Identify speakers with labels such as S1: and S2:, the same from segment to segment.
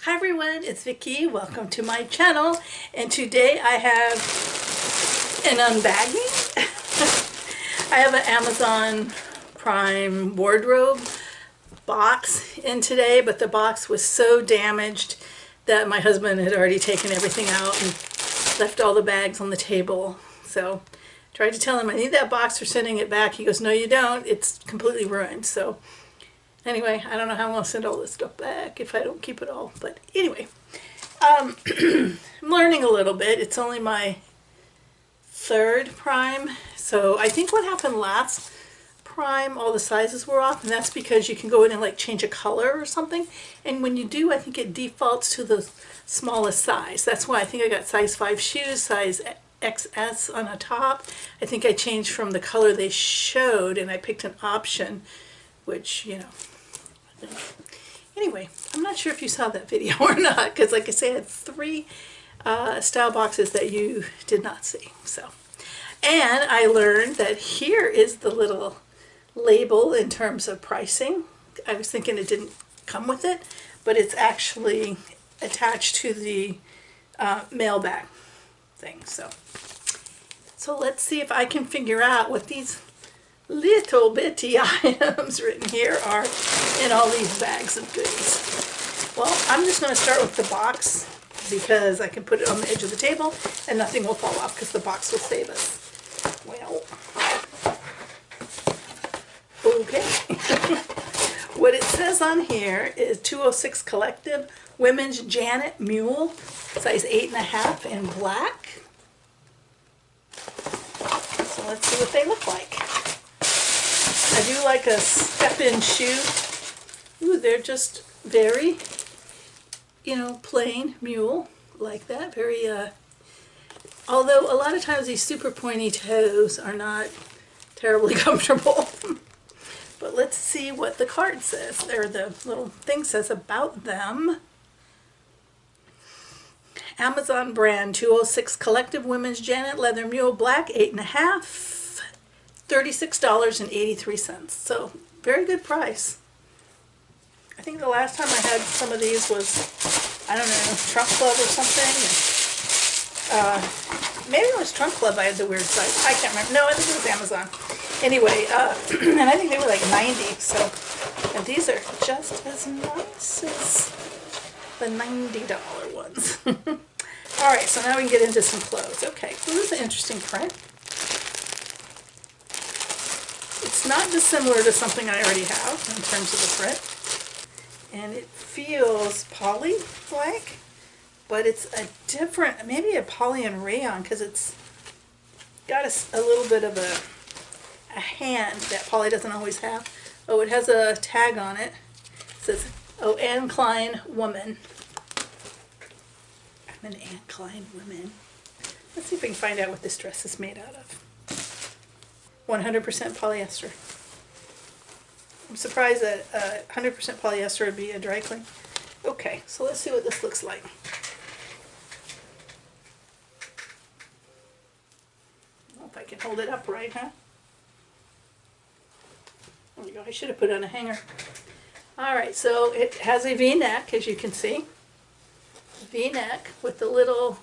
S1: Hi everyone, it's Vicki. Welcome to my channel, and today I have an unbagging. I have an Amazon Prime wardrobe box in today, but the box was so damaged that my husband had already taken everything out and left all the bags on the table. So I tried to tell him I need that box for sending it back. He goes, no you don't, it's completely ruined. So anyway, I don't know how I'm going to send all this stuff back if I don't keep it all. But anyway, I'm learning a little bit. It's only my third Prime. So I think what happened last Prime, all the sizes were off. And that's because you can go in and like change a color or something. And when you do, I think it defaults to the smallest size. That's why I think I got size 5 shoes, size XS on the top. I think I changed from the color they showed and I picked an option, which, you know, anyway, I'm not sure if you saw that video or not, because like I said, I had 3 style boxes that you did not see. So, and I learned that here is the little label in terms of pricing. I was thinking it didn't come with it, but it's actually attached to the mailbag thing. So let's see if I can figure out what these little bitty items written here are in all these bags of goodies. Well, I'm just going to start with the box because I can put it on the edge of the table and nothing will fall off because the box will save us. Well, okay. What it says on here is 206 Collective Women's Janet Mule, size 8.5 in black. So let's see what they look like. I do like a step-in shoe. Ooh, they're just very, you know, plain mule, like that. Very, although a lot of times these super pointy toes are not terribly comfortable. But let's see what the card says, or the little thing says about them. Amazon brand 206 Collective Women's Janet Leather Mule Black 8.5. $36.83. So very good price. I think the last time I had some of these was, I don't know, Trunk Club or something. Maybe it was Trunk Club I had the weird size. I can't remember. No, I think it was Amazon. Anyway, and I think they were like 90. So, and these are just as nice as the $90 ones. All right, so now we can get into some clothes. Okay, well, this is an interesting print. It's not dissimilar to something I already have in terms of the print, and it feels poly-like, but it's a different, maybe a poly and rayon, because it's got a little bit of a hand that poly doesn't always have. Oh, it has a tag on it. It says, oh, Anne Klein woman. I'm an Anne Klein woman. Let's see if we can find out what this dress is made out of. 100% polyester. I'm surprised that 100% polyester would be a dry clean. Okay, so let's see what this looks like. I don't know if I can hold it up right, huh? There we go. I should have put it on a hanger. Alright, so it has a V-neck, as you can see. V-neck with a little,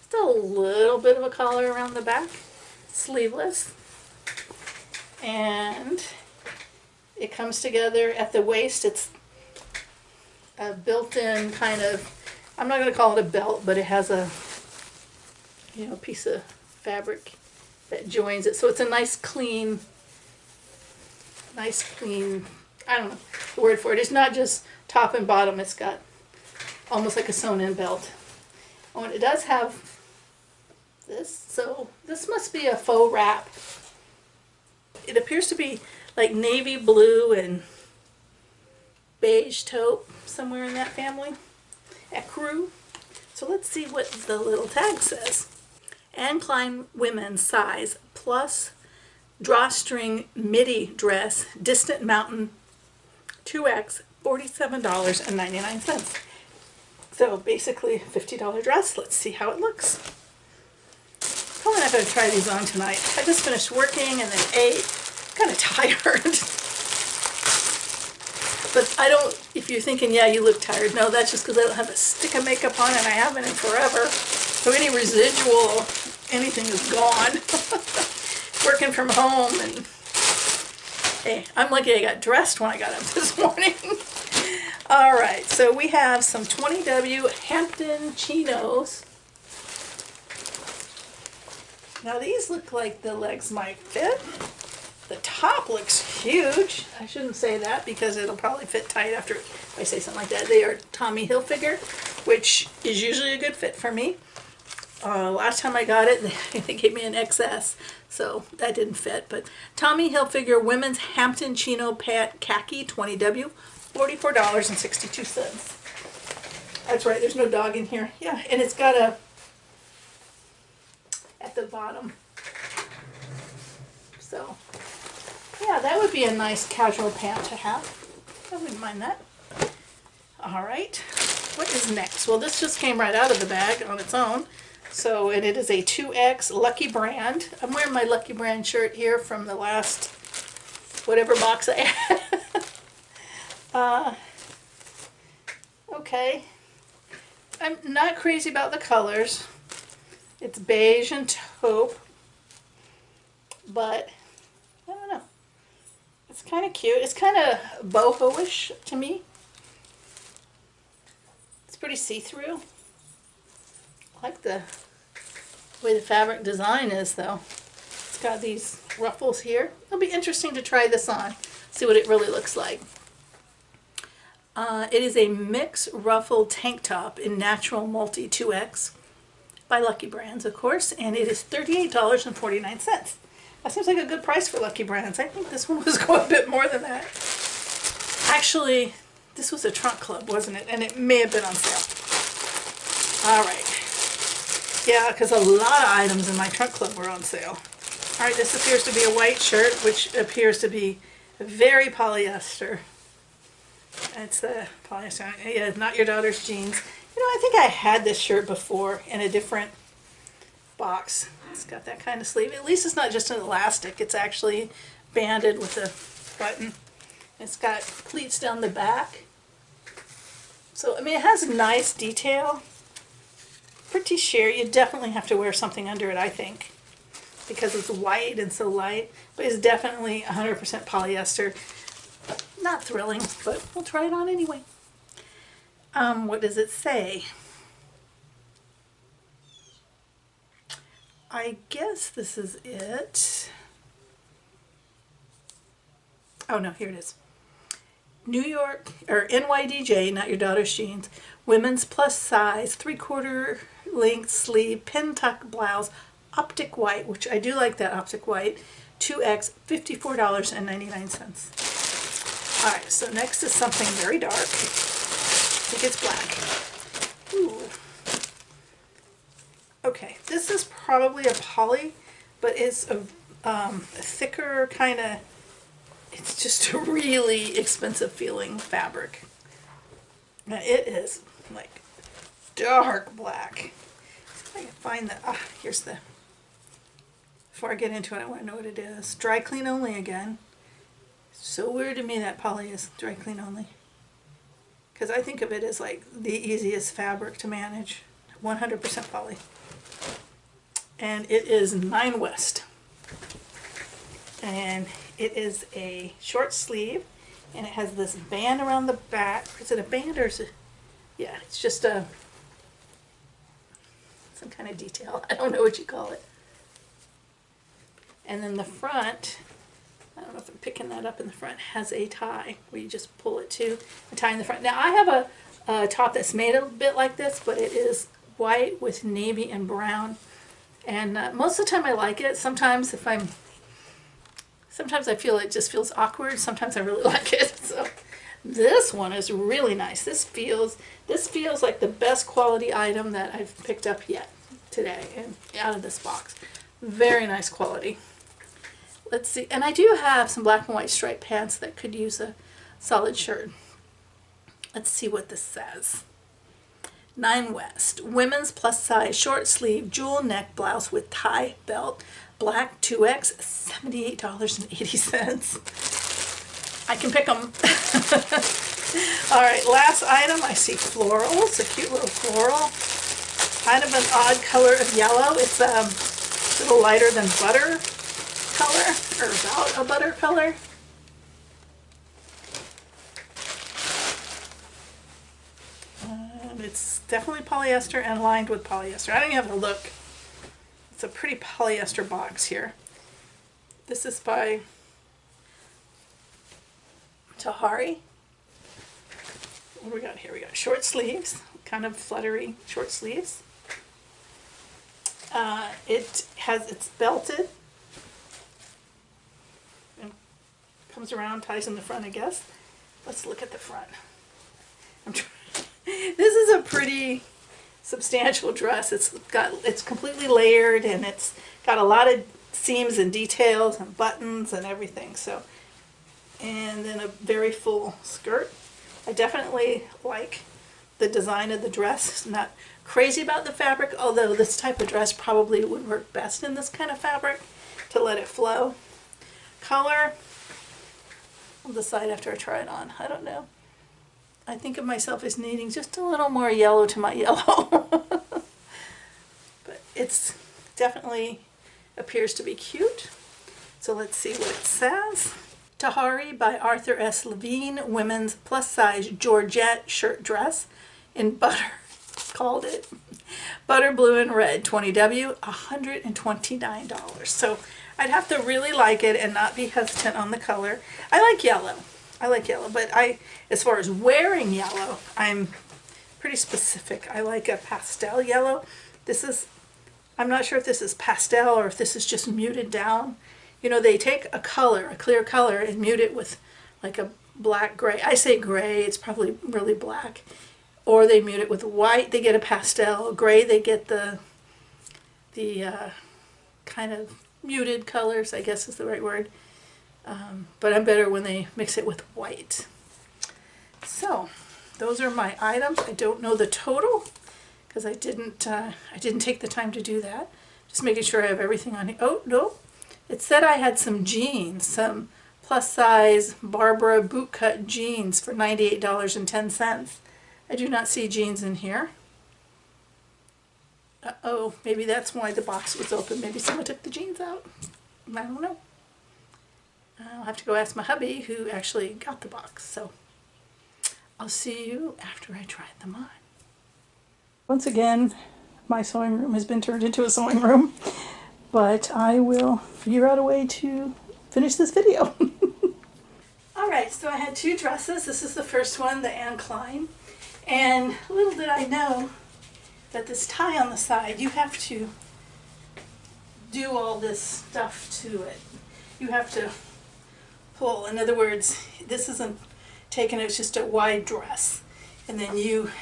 S1: still a little bit of a collar around the back. Sleeveless. And it comes together at the waist. It's a built-in kind of, I'm not going to call it a belt, but it has a, you know, piece of fabric that joins it. So it's a nice clean, I don't know the word for it. It's not just top and bottom. It's got almost like a sewn-in belt. Oh, and it does have this. So this must be a faux wrap. It appears to be like navy blue and beige taupe, somewhere in that family. Ecru. So let's see what the little tag says. Anne Klein women's size plus drawstring midi dress, distant mountain 2X, $47.99. So basically a $50 dress. Let's see how it looks. Probably not going to try these on tonight. I just finished working and then ate. I'm kind of tired. But I don't, if you're thinking, yeah, you look tired, no, that's just because I don't have a stick of makeup on and I haven't in forever. So any residual, anything is gone. Working from home, and hey, I'm lucky I got dressed when I got up this morning. All right, so we have some 20W Hampton chinos. Now these look like the legs might fit. The top looks huge. I shouldn't say that because it'll probably fit tight after I say something like that. They are Tommy Hilfiger, which is usually a good fit for me. Last time I got it, they gave me an XS, so that didn't fit. But Tommy Hilfiger Women's Hampton Chino Pant Khaki 20W, $44.62. That's right, there's no dog in here. Yeah, and it's got a, at the bottom. So, yeah, that would be a nice casual pant to have. I wouldn't mind that. All right, what is next? Well, this just came right out of the bag on its own. So, and it is a 2X Lucky Brand. I'm wearing my Lucky Brand shirt here from the last whatever box I had. Okay. I'm not crazy about the colors. It's beige and taupe, but I don't know. It's kind of cute. It's kind of boho-ish to me. It's pretty see-through. I like the way the fabric design is, though. It's got these ruffles here. It'll be interesting to try this on, see what it really looks like. It is a mix ruffled tank top in Natural Multi 2X by Lucky Brands, of course, and it is $38.49. That seems like a good price for Lucky Brands. I think this one was going a bit more than that. Actually, this was a trunk club, wasn't it? And it may have been on sale. All right. Yeah, because a lot of items in my trunk club were on sale. All right, this appears to be a white shirt, which appears to be very polyester. It's the polyester. Yeah, Not Your Daughter's Jeans. You know, I think I had this shirt before in a different box. It's got that kind of sleeve. At least it's not just an elastic. It's actually banded with a button. It's got pleats down the back. So, I mean, it has nice detail. Pretty sheer. You definitely have to wear something under it, I think, because it's white and so light. But it's definitely 100% polyester. Not thrilling, but we'll try it on anyway. What does it say? I guess this is it. Oh no, here it is. New York, or NYDJ, Not Your Daughter's Jeans, women's plus size, 3/4 length sleeve, pin tuck blouse, optic white, which I do like that optic white, 2X, $54.99. All right, so next is something very dark. I think it's black. Ooh. Okay, this is probably a poly, but it's a thicker kind of, it's just a really expensive feeling fabric. Now it is like dark black. See if I can find the, here's the, before I get into it, I want to know what it is. Dry clean only again. So weird to me that poly is dry clean only, because I think of it as like the easiest fabric to manage. 100% poly. And it is 9 West. And it is a short sleeve, and it has this band around the back. Is it a band or is it? Yeah, it's just a, some kind of detail. I don't know what you call it. And then the front, I don't know if I'm picking that up in the front, has a tie where you just pull it to a tie in the front. Now I have a top that's made a bit like this, but it is white with navy and brown. And most of the time I like it. Sometimes sometimes I feel it just feels awkward. Sometimes I really like it. So this one is really nice. This feels like the best quality item that I've picked up yet today and out of this box. Very nice quality. Let's see. And I do have some black and white striped pants that could use a solid shirt. Let's see what this says. 9 West, women's plus size short sleeve jewel neck blouse with tie belt, black 2X, $78.80. I can pick them. All right, last item, I see floral. It's a cute little floral. Kind of an odd color of yellow. It's a little lighter than butter color, or about a butter color. It's definitely polyester and lined with polyester. I don't even have to look. It's a pretty polyester box here. This is by Tahari. What do we got here? We got short sleeves, kind of fluttery short sleeves. It's belted and comes around, ties in the front, I guess. Let's look at the front. This is a pretty substantial dress. It's completely layered, and it's got a lot of seams and details and buttons and everything. So, and then a very full skirt. I definitely like the design of the dress. Not crazy about the fabric, although this type of dress probably would work best in this kind of fabric to let it flow. Color, I'll decide after I try it on. I don't know. I think of myself as needing just a little more yellow to my yellow. But it's definitely appears to be cute. So let's see what it says. Tahari by Arthur S. Levine, women's plus size Georgette shirt dress in butter. Called it butter blue and red, 20W, $129. So I'd have to really like it and not be hesitant on the color. I like yellow, but as far as wearing yellow, I'm pretty specific. I like a pastel yellow. I'm not sure if this is pastel or if this is just muted down. You know, they take a color, a clear color, and mute it with like a black gray. I say gray, it's probably really black. Or they mute it with white, they get a pastel. Gray, they get the kind of muted colors, I guess is the right word. But I'm better when they mix it with white. So, those are my items. I don't know the total because I didn't take the time to do that. Just making sure I have everything on here. Oh, no. It said I had some jeans, some plus size Barbara bootcut jeans for $98.10. I do not see jeans in here. Uh-oh, maybe that's why the box was open. Maybe someone took the jeans out. I don't know. I'll have to go ask my hubby who actually got the box. So I'll see you after I try them on. Once again, my sewing room has been turned into a sewing room, but I will figure out a way to finish this video. Alright, so I had two dresses. This is the first one, the Anne Klein. And little did I know that this tie on the side, you have to do all this stuff to it. You have to pull. In other words, this isn't taken, it's just a wide dress. And then you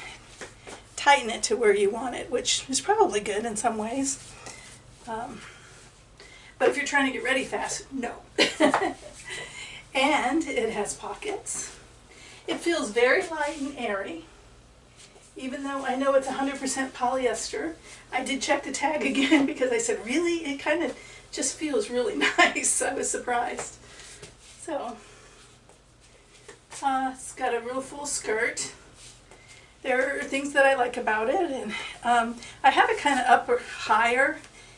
S1: tighten it to where you want it, which is probably good in some ways. But if you're trying to get ready fast, no. And it has pockets. It feels very light and airy. Even though I know it's 100% polyester, I did check the tag again because I said, really? It kind of just feels really nice. I was surprised. So, it's got a real full skirt. There are things that I like about it, and I have it kind of up or higher.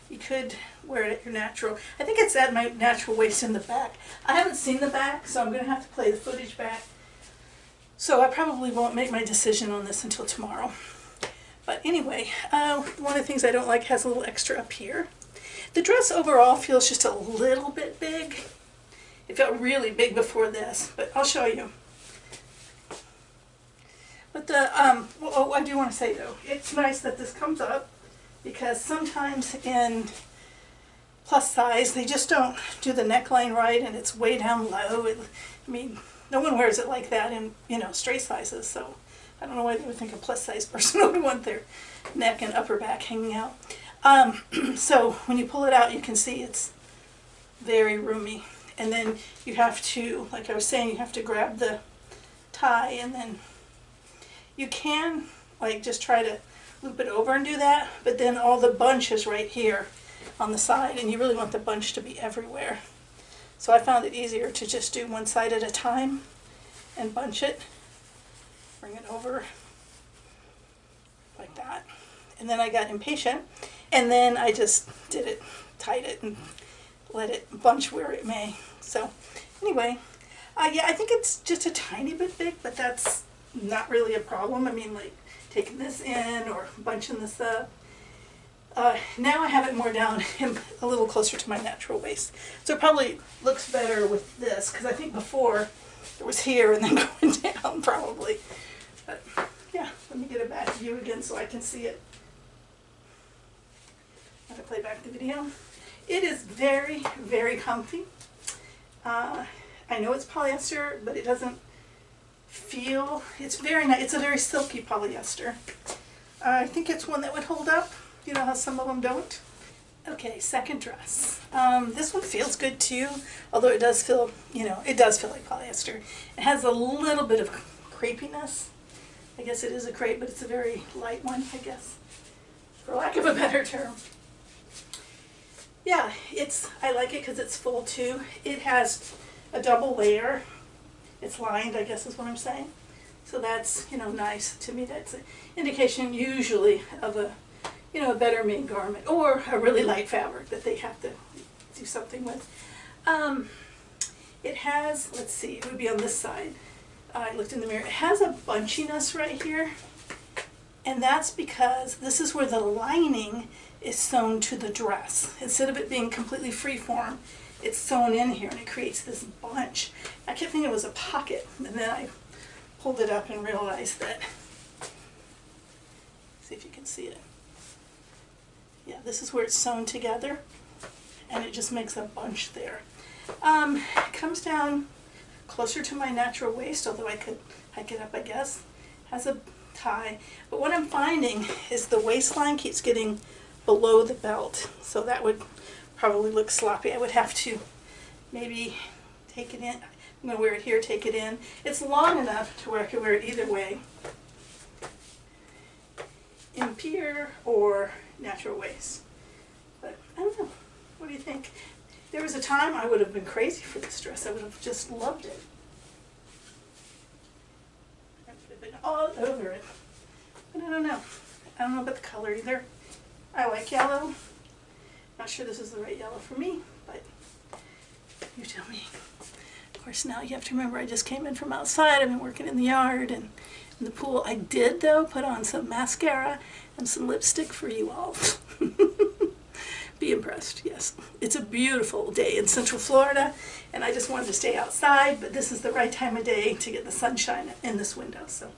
S1: You could wear it at your natural. I think it's at my natural waist in the back. I haven't seen the back, so I'm going to have to play the footage back. So I probably won't make my decision on this until tomorrow. But anyway, one of the things I don't like has a little extra up here. The dress overall feels just a little bit big. It felt really big before this, but I'll show you. But oh, I do want to say though, it's nice that this comes up because sometimes in plus size, they just don't do the neckline right and it's way down low. I mean, no one wears it like that in, you know, straight sizes, so I don't know why they would think a plus size person would want their neck and upper back hanging out. So when you pull it out, you can see it's very roomy. And then you have to, like I was saying, you have to grab the tie, and then you can like just try to loop it over and do that, but then all the bunch is right here on the side, and you really want the bunch to be everywhere. So I found it easier to just do one side at a time and bunch it. bring it over like that. And then I got impatient, and then I just did it, tied it, and let it bunch where it may. So anyway, yeah, I think it's just a tiny bit big, but that's not really a problem. I mean, like taking this in or bunching this up. Now I have it more down and a little closer to my natural waist. So it probably looks better with this, because I think before it was here and then going down probably. But yeah, let me get a back view again so I can see it. I'm going to play back the video. It is very, very comfy. I know it's polyester, but it doesn't feel, it's very nice. It's a very silky polyester. I think it's one that would hold up. You know how some of them don't? Okay, second dress. This one feels good too, although it does feel, you know, it does feel like polyester. It has a little bit of crepiness. I guess it is a crepe, but it's a very light one, I guess, for lack of a better term. Yeah, I like it because it's full too. It has a double layer. It's lined, I guess is what I'm saying. So that's, you know, nice. To me, that's an indication usually of a, you know, a better made garment or a really light fabric that they have to do something with. It has, let's see, it would be on this side. I looked in the mirror. It has a bunchiness right here, and that's because this is where the lining is sewn to the dress. Instead of it being completely free-form, it's sewn in here and it creates this bunch. I kept thinking it was a pocket, and then I pulled it up and realized that, see if you can see it. Yeah, this is where it's sewn together, and it just makes a bunch there. It comes down closer to my natural waist, although I could hike it up, I guess. Has a tie, but what I'm finding is the waistline keeps getting below the belt, so that would probably look sloppy. I would have to maybe take it in. I'm going to wear it here, take it in. It's long enough to where I could wear it either way, in pier or natural waist. But I don't know. What do you think? There was a time I would have been crazy for this dress. I would have just loved it. I would have been all over it. But I don't know. I don't know about the color either. I like yellow. Not sure this is the right yellow for me, but you tell me. Of course, now you have to remember I just came in from outside. I've been working in the yard and in the pool. I did, though, put on some mascara and some lipstick for you all. Be impressed, yes. It's a beautiful day in Central Florida, and I just wanted to stay outside, but this is the right time of day to get the sunshine in this window. So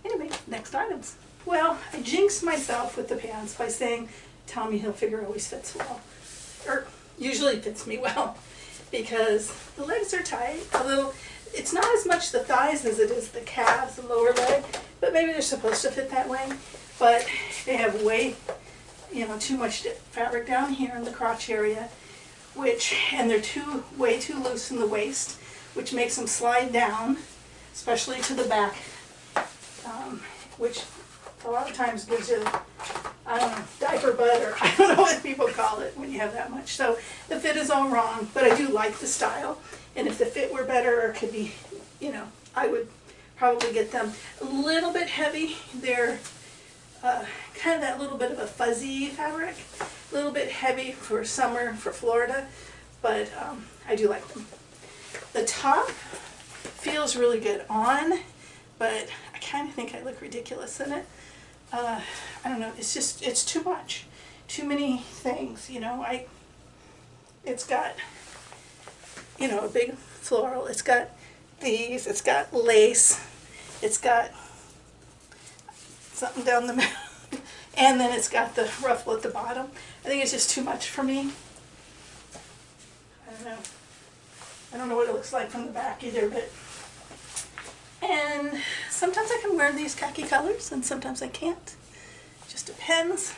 S1: anyway, next items. Well, I jinxed myself with the pants by saying Tommy Hilfiger always fits well, or usually fits me well, because the legs are tight, although it's not as much the thighs as it is the calves and lower leg, but maybe they're supposed to fit that way. But they have way, you know, too much fabric down here in the crotch area, and they're way too loose in the waist, which makes them slide down, especially to the back, which a lot of times gives you, I don't know, diaper butt, or I don't know what people call it when you have that much. So the fit is all wrong, but I do like the style, and if the fit were better or could be, you know, I would probably get them a little bit heavy. They're kind of that little bit of a fuzzy fabric, a little bit heavy for summer for Florida, but I do like them. The top feels really good on, but I kind of think I look ridiculous in it. I don't know, it's just, it's too much. Too many things, you know. It's got, you know, a big floral. It's got these, it's got lace, it's got something down the middle, and then it's got the ruffle at the bottom. I think it's just too much for me. I don't know. I don't know what it looks like from the back either, but, and sometimes I can wear these khaki colors and sometimes I can't. Just depends.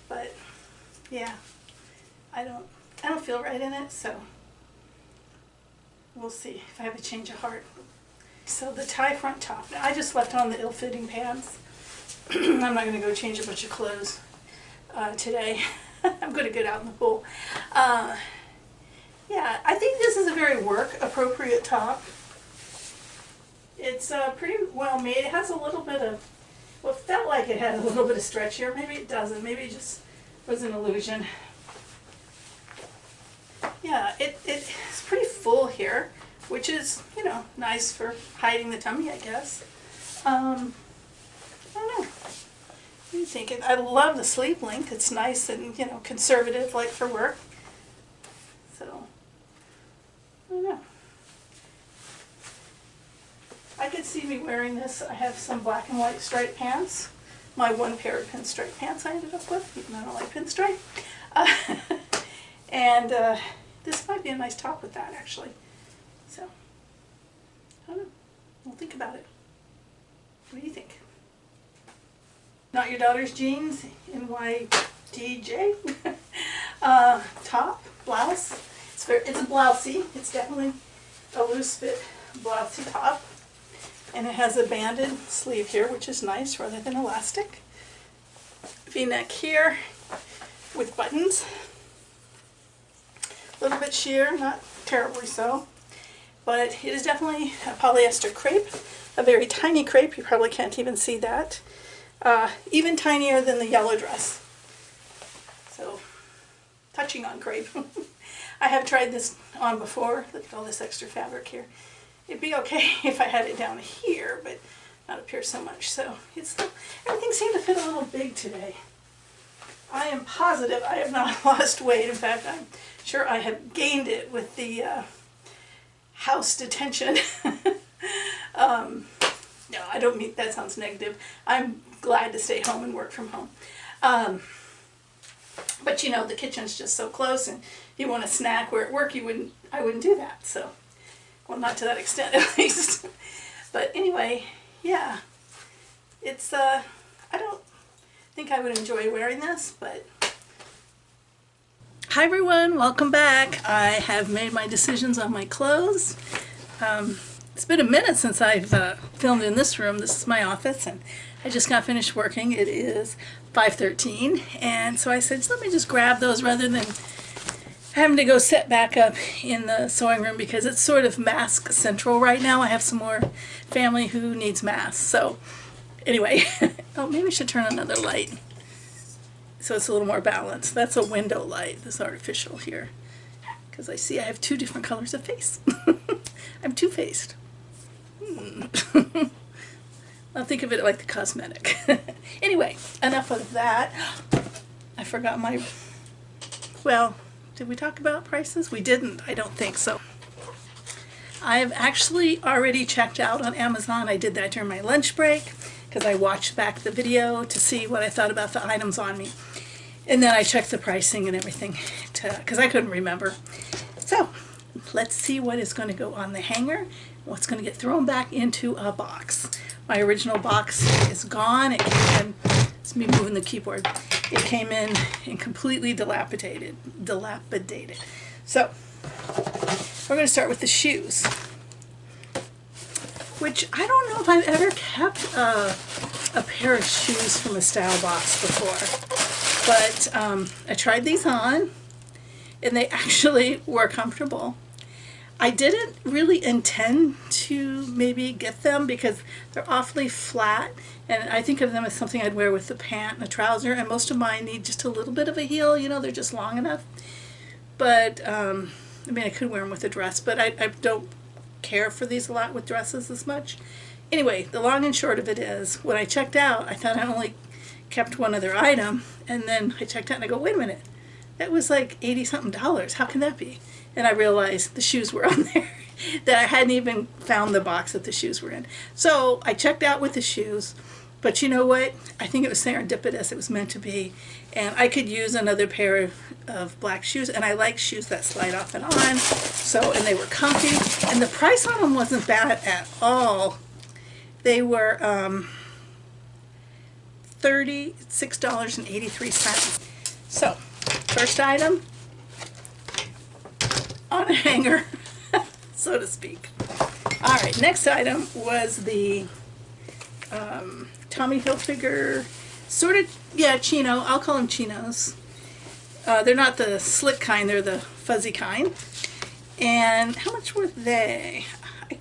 S1: But yeah, I don't feel right in it, so we'll see if I have a change of heart. So the tie front top. Now I just left on the ill-fitting pants. I'm not going to go change a bunch of clothes today. I'm going to get out in the pool. Yeah, I think this is a very work-appropriate top. It's pretty well made. It has a little bit of, well, it felt like it had a little bit of stretch here. Maybe it doesn't. Maybe it just was an illusion. Yeah, it's pretty full here, which is, you know, nice for hiding the tummy, I guess. I don't know. What do you think? I love the sleeve length. It's nice and, you know, conservative, like for work. So, I don't know. I could see me wearing this. I have some black and white striped pants. My one pair of pinstripe pants I ended up with, even though I don't like pinstripe. And this might be a nice top with that, actually. So, I don't know. We'll think about it. What do you think? Not your daughter's jeans, NYDJ. Top, blouse. It's a blousey. It's definitely a loose fit blousey top. And it has a banded sleeve here, which is nice rather than elastic. V-neck here with buttons. A little bit sheer, not terribly so. But it is definitely a polyester crepe, a very tiny crepe. You probably can't even see that. Even tinier than the yellow dress. So, touching on crepe. I have tried this on before. Look at all this extra fabric here. It'd be okay if I had it down here, but not up here so much. So everything seemed to fit a little big today. I am positive I have not lost weight. In fact, I'm sure I have gained it with the house detention. No, I don't mean, that sounds negative. I'm glad to stay home and work from home. But you know, the kitchen's just so close, and if you want a snack where at work, I wouldn't do that. So. Well, not to that extent, at least. But anyway, yeah. It's, I don't think I would enjoy wearing this, but... Hi everyone, welcome back. I have made my decisions on my clothes. It's been a minute since I've filmed in this room. This is my office, and I just got finished working. It is 5:13, and so I said, let me just grab those rather than having to go set back up in the sewing room because it's sort of mask central right now. I have some more family who needs masks. So anyway, oh, maybe I should turn on another light so it's a little more balanced. That's a window light, this artificial here, because I see I have two different colors of face. I'm two-faced. I'll think of it like the cosmetic. Anyway, enough of that. I forgot my, well, did we talk about prices? We didn't, I don't think so. I've actually already checked out on Amazon. I did that during my lunch break because I watched back the video to see what I thought about the items on me. And then I checked the pricing and everything because I couldn't remember. So let's see what is going to go on the hanger, what's going to get thrown back into a box. My original box is gone. It came in, it's me moving the keyboard. It came in and completely dilapidated. So we're going to start with the shoes, which I don't know if I've ever kept a pair of shoes from a style box before, but I tried these on and they actually were comfortable. I didn't really intend to maybe get them because they're awfully flat, and I think of them as something I'd wear with the pant and a trouser, and most of mine need just a little bit of a heel, you know, they're just long enough. But, I mean, I could wear them with a dress, but I don't care for these a lot with dresses as much. Anyway, the long and short of it is, when I checked out, I thought I only kept one other item, and then I checked out and I go, wait a minute, that was like $80-something. How can that be? And I realized the shoes were on there, that I hadn't even found the box that the shoes were in. So I checked out with the shoes, but you know what? I think it was serendipitous. It was meant to be. And I could use another pair of black shoes, and I like shoes that slide off and on. So, and they were comfy, and the price on them wasn't bad at all. They were $36.83. So, first item, on a hanger, so to speak. All right, next item was the Tommy Hilfiger, sort of, yeah, chino. I'll call them chinos. They're not the slick kind, they're the fuzzy kind. And how much were they?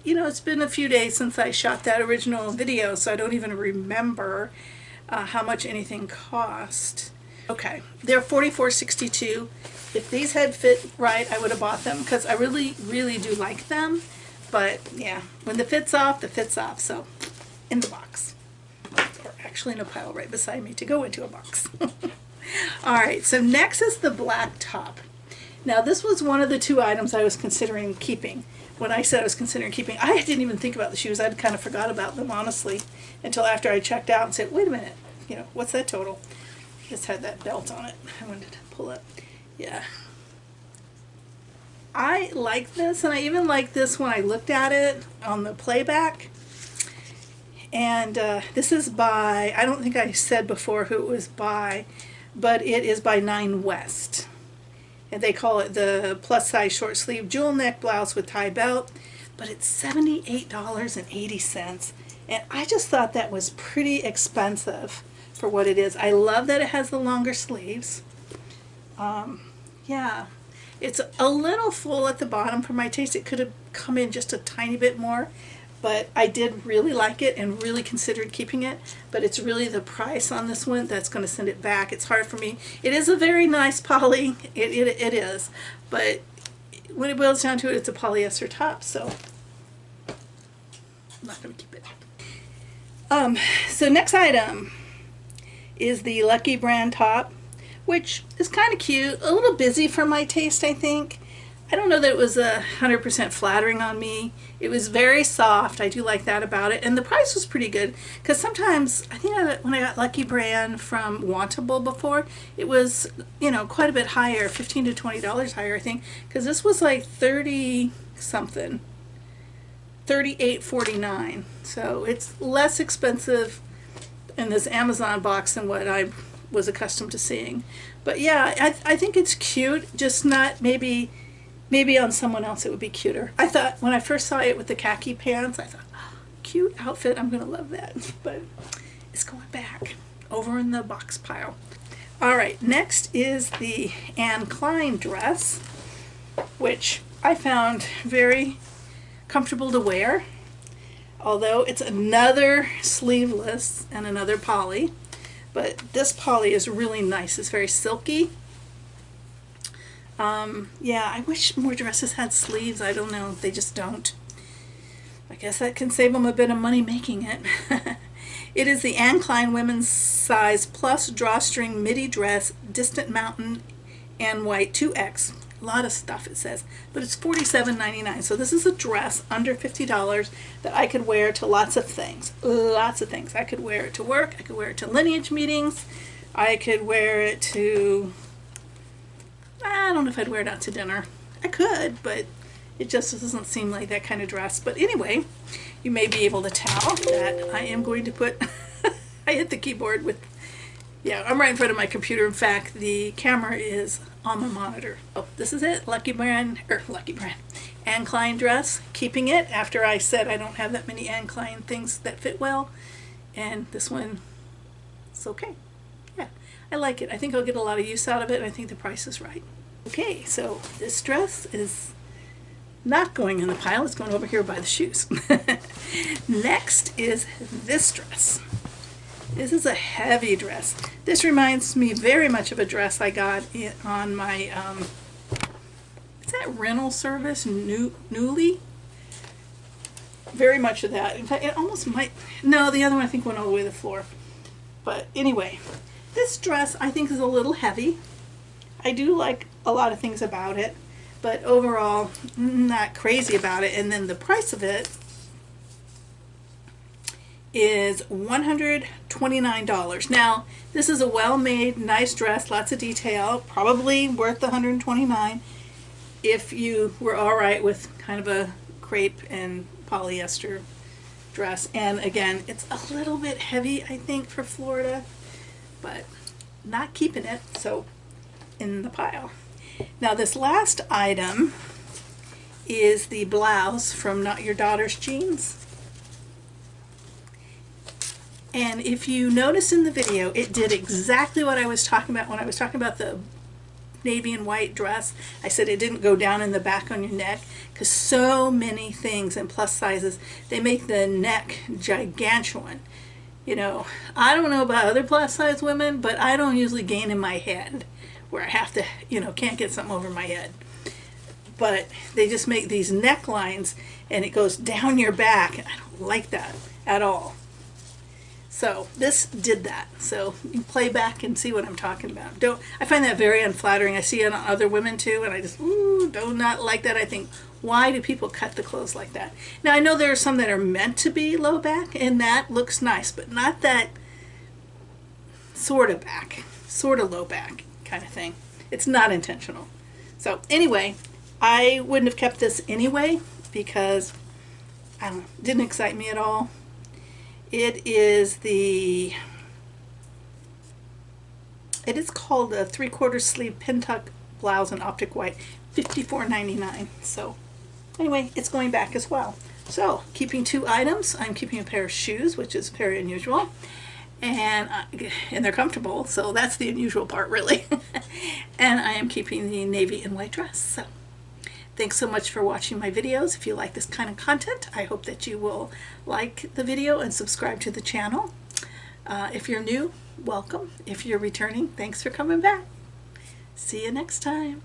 S1: you know, it's been a few days since I shot that original video, so I don't even remember how much anything cost. Okay, they're $44.62. If these had fit right, I would have bought them because I really, really do like them. But yeah, when the fit's off, the fit's off. So in the box, or actually in a pile right beside me to go into a box. All right, so next is the black top. Now this was one of the two items I was considering keeping. When I said I was considering keeping, I didn't even think about the shoes. I'd kind of forgot about them, honestly, until after I checked out and said, wait a minute, you know, what's that total? This had that belt on it. I wanted to pull up. Yeah. I like this, and I even like this when I looked at it on the playback. And this is by, I don't think I said before who it was by, but it is by 9 West. And they call it the plus size short sleeve jewel neck blouse with tie belt, but it's $78.80. And I just thought that was pretty expensive for what it is. I love that it has the longer sleeves. Yeah, it's a little full at the bottom for my taste. It could have come in just a tiny bit more, but I did really like it and really considered keeping it. But it's really the price on this one that's going to send it back. It's hard for me. It is a very nice poly. It is, but when it boils down to it, it's a polyester top, so I'm not going to keep it. So next item is the Lucky brand top, which is kind of cute, a little busy for my taste, I think. I don't know that it was 100% flattering on me. It was very soft. I do like that about it. And the price was pretty good, because sometimes, I think when I got Lucky brand from Wantable before, it was, you know, quite a bit higher, $15 to $20 higher, I think, because this was like 30 something, $38.49. So it's less expensive in this Amazon box than what I was accustomed to seeing. But yeah, I think it's cute, just not maybe on someone else it would be cuter. I thought when I first saw it with the khaki pants, I thought, oh, cute outfit, I'm gonna love that. But it's going back over in the box pile. All right, next is the Anne Klein dress, which I found very comfortable to wear, although it's another sleeveless and another poly. But this poly is really nice. It's very silky. Yeah, I wish more dresses had sleeves. I don't know. They just don't. I guess that can save them a bit of money making it. It is the Anne Klein women's size plus drawstring midi dress, distant mountain and white 2X. A lot of stuff it says, but it's $47.99. So this is a dress under $50 that I could wear to lots of things. Lots of things. I could wear it to work. I could wear it to lineage meetings. I could wear it to, I don't know if I'd wear it out to dinner. I could, but it just doesn't seem like that kind of dress. But anyway, you may be able to tell that I am going to put, I hit the keyboard with, yeah, I'm right in front of my computer. In fact, the camera is on my monitor. Oh, this is it, Lucky brand, Anne Klein dress. Keeping it after I said I don't have that many Anne Klein things that fit well, and this one, it's okay. Yeah, I like it. I think I'll get a lot of use out of it, and I think the price is right. Okay, so this dress is not going in the pile. It's going over here by the shoes. Next is this dress. This is a heavy dress. This reminds me very much of a dress I got on my, is that rental service, Newly? Very much of that. In fact, it almost might, no, the other one I think went all the way to the floor. But anyway, this dress I think is a little heavy. I do like a lot of things about it, but overall, not crazy about it. And then the price of it is $129. Now, this is a well-made, nice dress, lots of detail, probably worth the $129 if you were all right with kind of a crepe and polyester dress. And again, it's a little bit heavy, I think, for Florida, but not keeping it, so in the pile. Now, this last item is the blouse from Not Your Daughter's Jeans. And if you notice in the video, it did exactly what I was talking about when I was talking about the navy and white dress. I said it didn't go down in the back on your neck, because so many things in plus sizes, they make the neck gigantuan. You know, I don't know about other plus size women, but I don't usually gain in my head where I have to, you know, can't get something over my head. But they just make these necklines and it goes down your back. I don't like that at all. So this did that. So you can play back and see what I'm talking about. I find that very unflattering. I see it on other women too, and I just do not like that. I think, why do people cut the clothes like that? Now I know there are some that are meant to be low back, and that looks nice, but not that sort of back, sort of low back kind of thing. It's not intentional. So anyway, I wouldn't have kept this anyway because I don't know, didn't excite me at all. It is called a 3/4 sleeve pin tuck blouse in optic white, $54.99. So anyway, it's going back as well. So keeping 2 items. I'm keeping a pair of shoes, which is very unusual, and they're comfortable, so that's the unusual part really. And I am keeping the navy and white dress. So thanks so much for watching my videos. If you like this kind of content, I hope that you will like the video and subscribe to the channel. If you're new, welcome. If you're returning, thanks for coming back. See you next time.